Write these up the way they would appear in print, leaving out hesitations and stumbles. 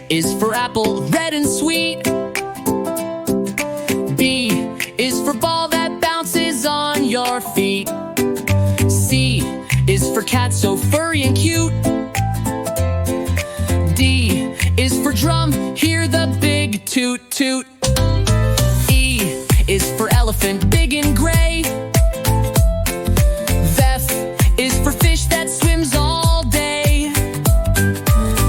is for apple, red and sweet. B is for ball that bounces on your feet. C is for cat, so furry and cute. D is for drum, hear the big toot toot. E is for elephant, big and gray. F is for fish that swims all day.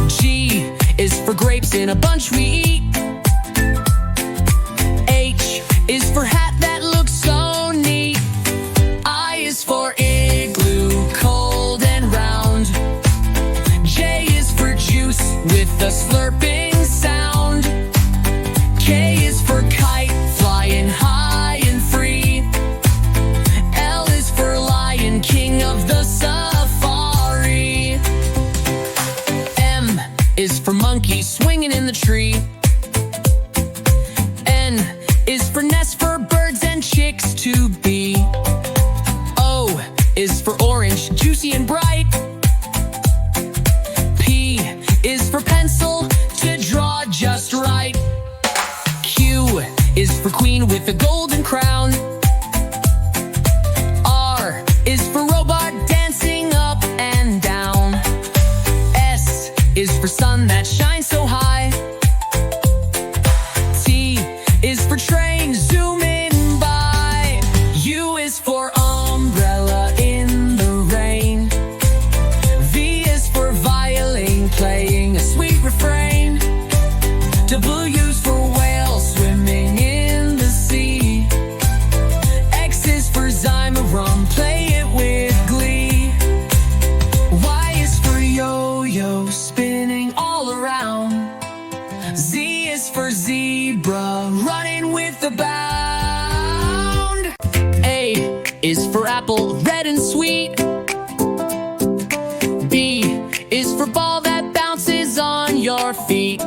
G is for grapes in a bunch we eat. H is for hat that looks so neat. I is for igloo, cold and round. J is for juice with a slurping sound. K is for kite, flying high and free. L is for lion, king of the safari. M is for monkey, swinging in the tree. N is for nest, for birds and chicks to be. O is for orange, juicy and bright. P is for pencil, to draw just right. Q is for queen with a golden crown. R is for robot, dancing up and down. S is for sun that shines so high. T is for train, zooming by. U is for umbrella in the rain. V is for violin, playing a sweet refrain. W is for whale, swimming in the sea. X is for Zymarum, play it with glee. Y is for yo-yo, spinning all around. Z is for zebra, running with a bound. A is for apple, red and sweet. B is for ball that bounces on your feet.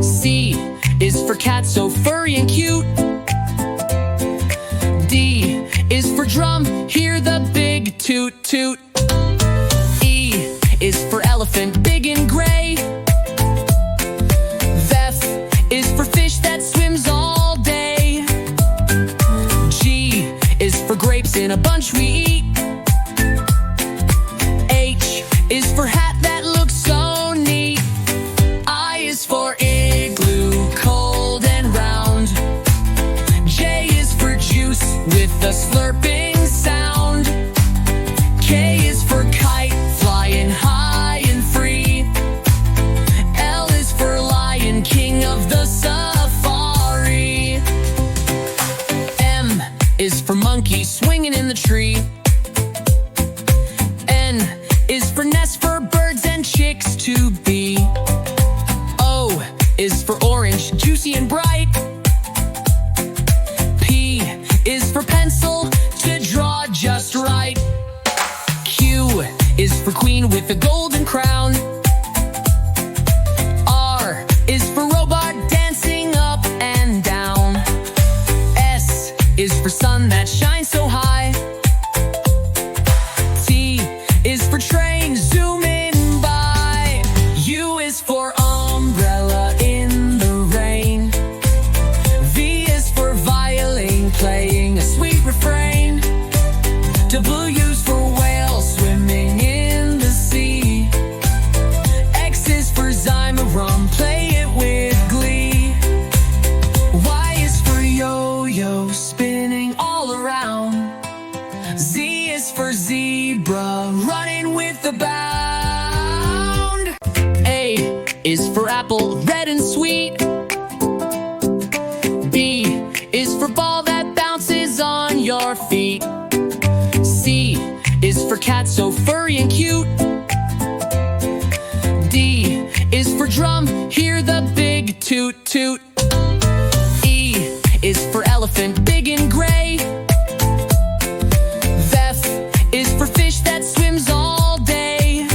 C is for cat, so furry and cute. D is for drum, hear the big toot toot. E is for elephant, big and gray. F is for fish that swims all day. G is for grapes in a bunch we eat. H is for hat that looks so neat. I is for igloo, cold and round. J is for juice with a slurping sound. K is for kite, flying high and free. L is for lion, king of the safari. M is for monkey, swinging in the tree. N is for nest, for birds and chicks to be. O is for orange, juicy and bright. P is for pencil, to draw just right. Q is for queen with a golden crown. R is for robot, dancing up and down. S is for sun that shines so high. T is for train, zooming by. U is for umbrella in the rain. V is for violin, playing a sweet refrain. W is for whale, swimming in the sea. X is for Zymarum, play it with glee. Y is for yo-yo, spinning all around. Z is for zebra, running with a bound. A is for apple, red and sweet. B is for ball that bounces on your feet. C is for cat, so furry and cute. D is for drum, hear the big toot toot. E is for elephant, big and gray. F is for fish that swims all day.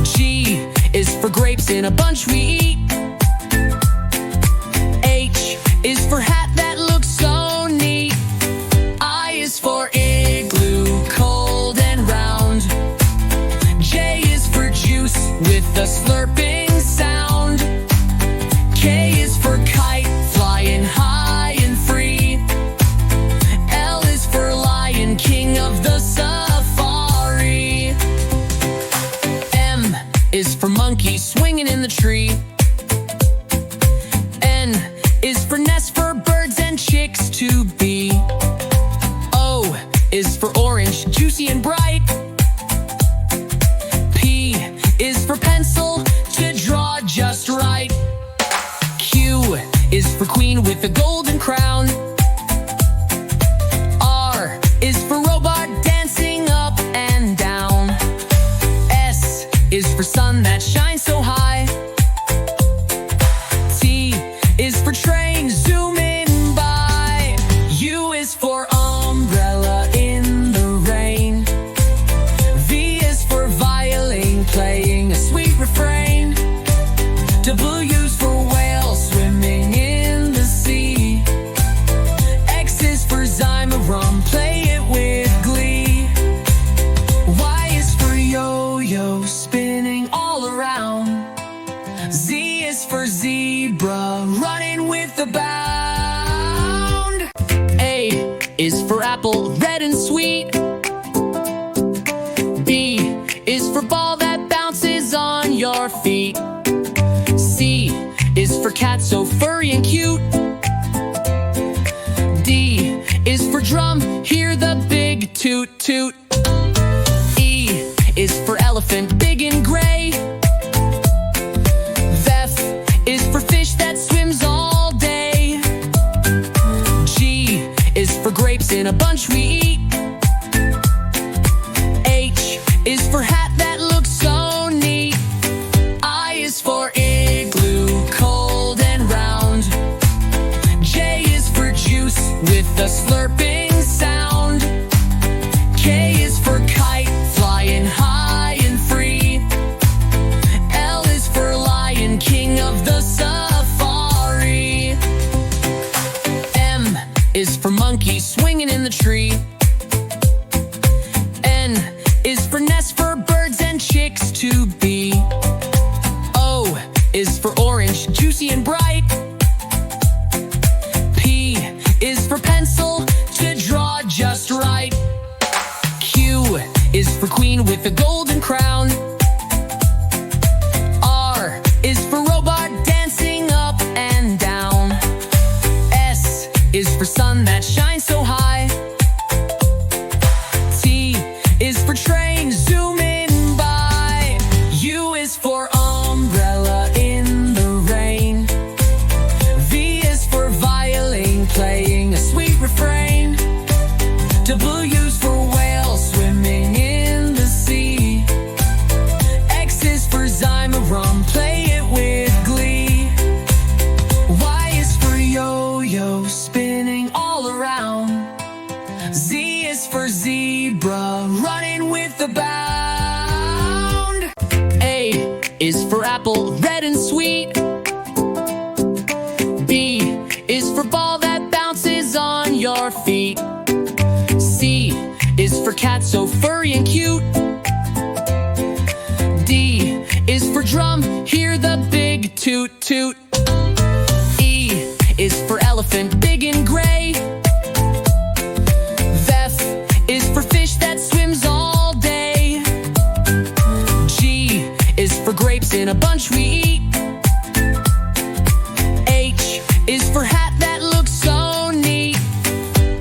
G is for grapes in a bunch we eat. H is for hat that looks so neat. I is for igloo, cold and round. J is for juice with a slurping sound. K is for kite, flying high and free. L is for lion, king of the safari. M is for monkey, swinging in the tree. N is for nest, for birds and chicks to be. O is for orange, juicy and bright. P is for pencil, to draw just right. Q is for queen with a golden crown. R is for robot, dancing up and down. S is for sun that shines so high. T is for train, zooming by. U is for umbrella in the rain. V is for violin, playing a sweet refrain. W is for whale, swimming in the sea. X is for zymorum, play it with glee. Y is for yo-yo, spinning all around. Z is for zebra, running with a bound. A is for apple, red and sweet. B is for ball that bounces on your feet. C is for cat, so furry and cute. D is for drum, hear the big toot toot. E is for elephant, big and gray. F is for fish that swims all day. G is for grapes in a bunch we eat. H is for hat that looks so neat. I is for igloo, cold and round. J is for juice with a slurping sound. K is for kite, flying high and free. L is for lion, king of the safari. M is for monkey, swinging in the tree. N is for nest, for birds and chicks to be. O is for orange, juicy and bright. P is for pencil, to draw just right. Q is for queen with a golden crown. R is for robot, dancing up and down. S is for sun that shines so high. T is for train, zooming by. U is for umbrella in the rain. V is for violin, playing a sweet refrain. W is for whale, swimming in the sea. X is for zymorum, play it with glee. Y is for yo-yo, spinning all around. Z is for zebra, running with a bound. A is for apple, red and sweet. B is for ball that bounces on your feet. C is for cat, so furry and cute. D is for drum, hear the big toot toot. E is for elephant, big and gray. F is for fish that swims all day. G is for grapes in a bunch we eat. H is for hat that looks so neat.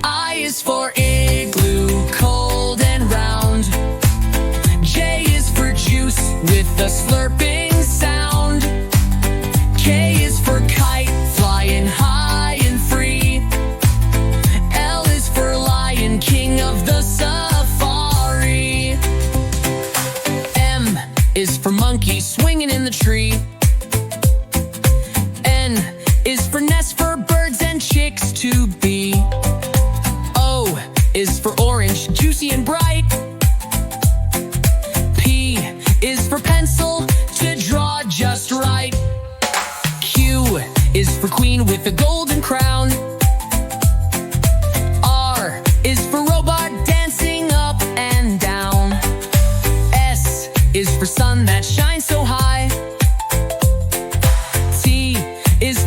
I is for igloo, cold and round. J is for juice with a slurping sound. K is for kite, flying high and free. L is for lion, king of the safari. M is for monkey, swinging in the tree. N is for nest, for birds and chicks to be. O is for orange, juicy and bright. P is for pencil, to draw just right. Q is for queen with a golden crown. R is for robot, dancing up and down. S is for sun that shines so high. T is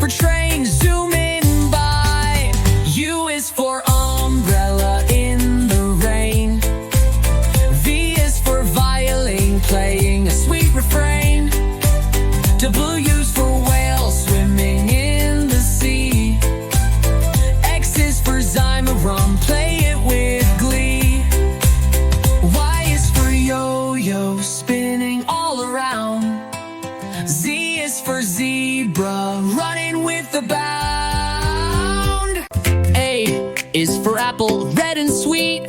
Z is for zebra, running with a bound. A is for apple, red and sweet.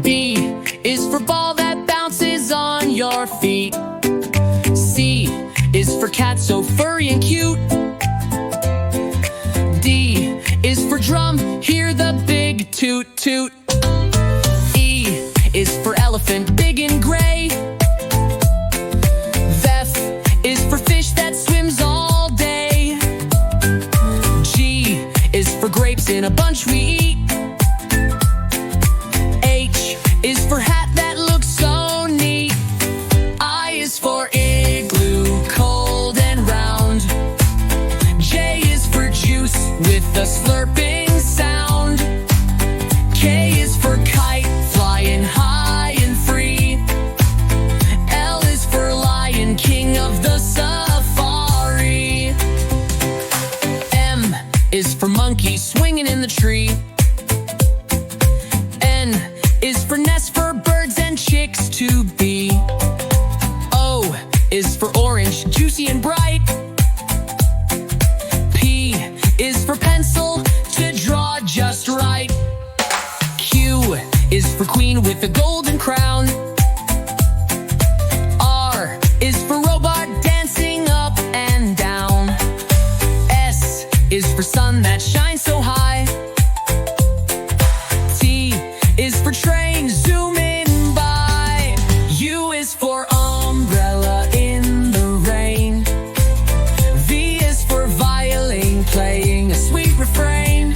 B is for ball that bounces on your feet. C is for cat, so furry and cute. D is for drum, hear the big toot toot. E is for elephant, big and gray. F is for fish that swims all day. G is for grapes in a bunch we eat. H is for hat that looks so neat. I is for igloo, cold and round. J is for juice with a slurping sound. K is for kite, flying high and free. L is for lion, king of the safari. M is for monkey, swinging in the tree. N is for nest, for birds and chicks to be. O is for orange, juicy and bright. P is for pencil, to draw just right. Q is for queen with a golden crown. R is for robot, dancing up and down. S is for sun that shines so high. T is for train, zooming by. U is for umbrella in the rain. V is for violin, playing a sweet refrain.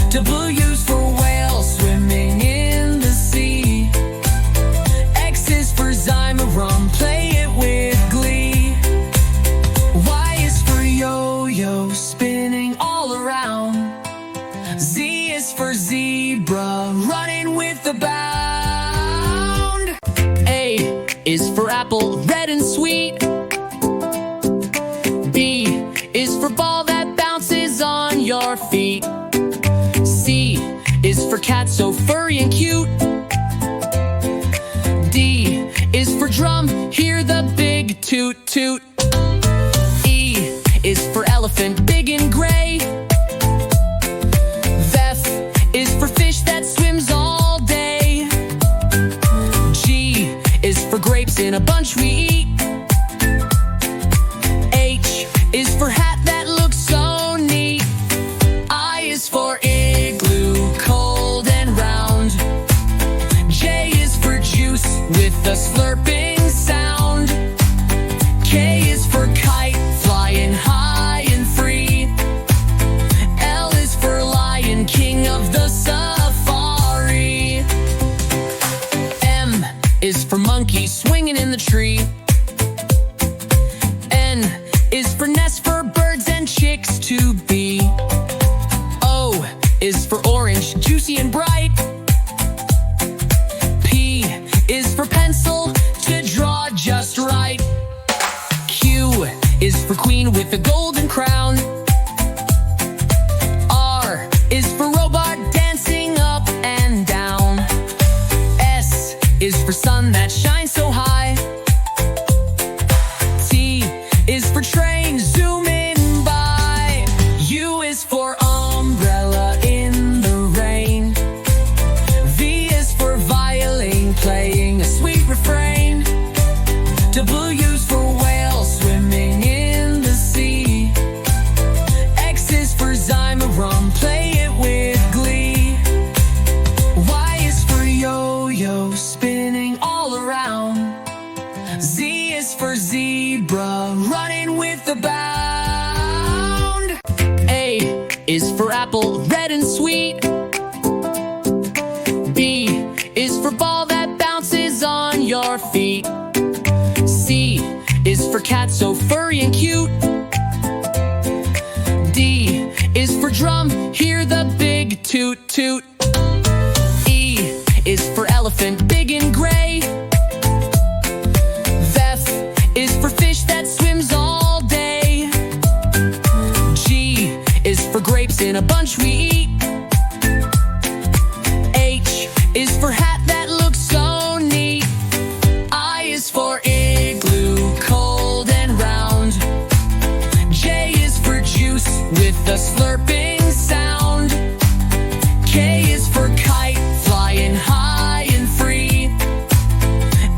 W is for whale, swimming in the sea. X is for Zymarum, play it with glee. Y is for yo-yo, spinning all around. Z is for zebra, running with a bound. A is for apple, red and sweet. B is for ball that bounces on your feet. C is for cat, so furry and cute. D is for drum, hear the big toot toot. E is for elephant, big and gray. F is for fish that swims all day. G is for grapes in a bunch we eat. H is for hat that looks so neat. I is for igloo, cold and round. J is for juice with a slurping sound. K is for kite, flying high and free. L is for lion, king of the safari. M is for monkey, swinging in the tree. N is for nest, for birds and chicks to be. O is for orange, juicy and bright. P is for pencil, to draw just right. Q is for queen with a golden crown. R is for robot, dancing up and down. S is for sun that shines so high. T is for train, zooming by. U is for umbrella in the rain. V is for violin, playing a sweet refrain. W is for whale, swimming in the sea. X is for Zymarum, play it with glee. Y is for yo-yo, spinning all around. Z is for zebra, running with a bound. A is for apple, red and sweet. B is for ball that bounces on your feet. C is for cat, so furry and cute. D is for drum, hear the big toot toot. E is for elephant, big and gray. F is for fish that swims all day. G is for grapes in a bunch we eat. H is for hat that looks so neat. I is for igloo, a slurping sound. K is for kite, flying high and free.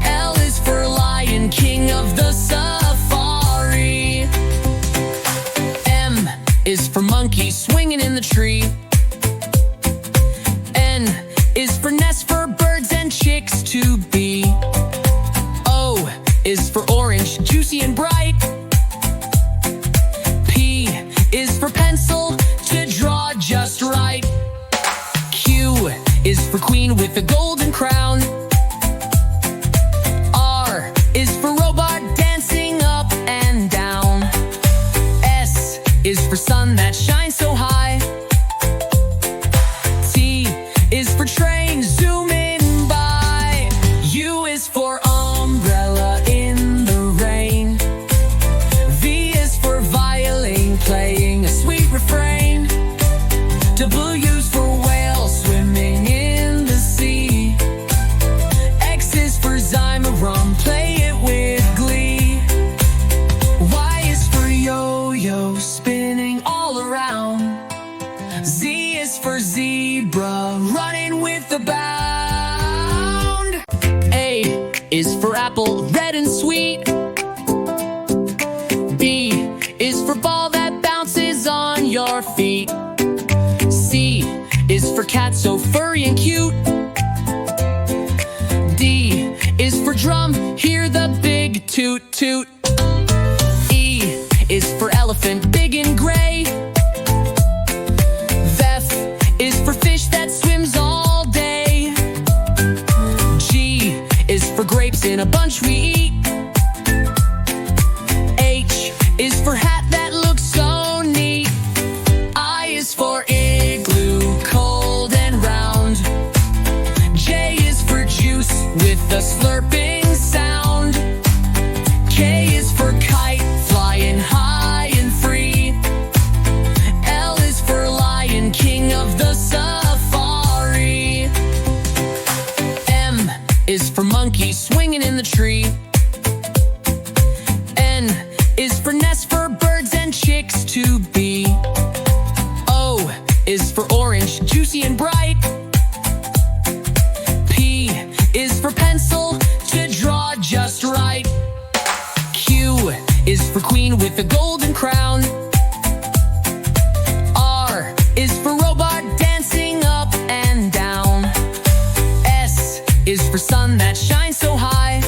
L is for lion, king of the safari. M is for monkey, swinging in the tree. N is for nest, for birds and chicks to be. O is for orange, juicy and bright. P is for pencil, to draw just right. Q is for queen with a golden crown. R is for robot, dancing up and down. S is for sun that shines so high. T is for train, zooming by. U is for umbrella in the rain. V is for violin, playing a sweet refrain. W is for whale, swimming in the sea. X is for zymorum, play it with glee. Y is for yo-yo, spinning all around. Z is for zebra, running with a bound. A is for apple, red and sweet. B is for ball that bounces on your feet. C is for cat, so furry and cute. D is for drum, hear the big toot toot. E is for elephant, big and gray. F is for fish that swims all day. G is for grapes in a bunch we eat. H is for hat that looks so neat. I is for igloo, cold and round. J is for juice with a slurping sound. K is for kite, flying high and free. L is for lion, king of the safari. M is for monkey, swinging in the tree. N is for nest, for birds and chicks to be. O is for orange, juicy and bright. P is for pencil, to draw just right. Q is for queen with a golden crown. R is for robot, dancing up and down. S is for sun that shines so high.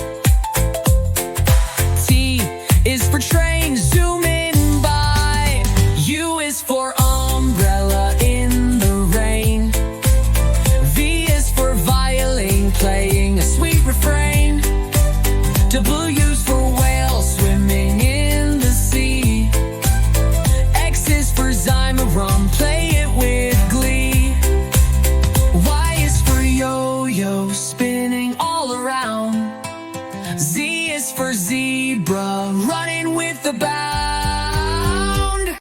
T is for train, zooming by. U is for umbrella in the rain. V is for violin, playing a sweet refrain. W is for whale, swimming in the sea. X is for zymorum, play it with glee. Y is for yo-yo, spinning all around. Z is for zebra, running with the bound.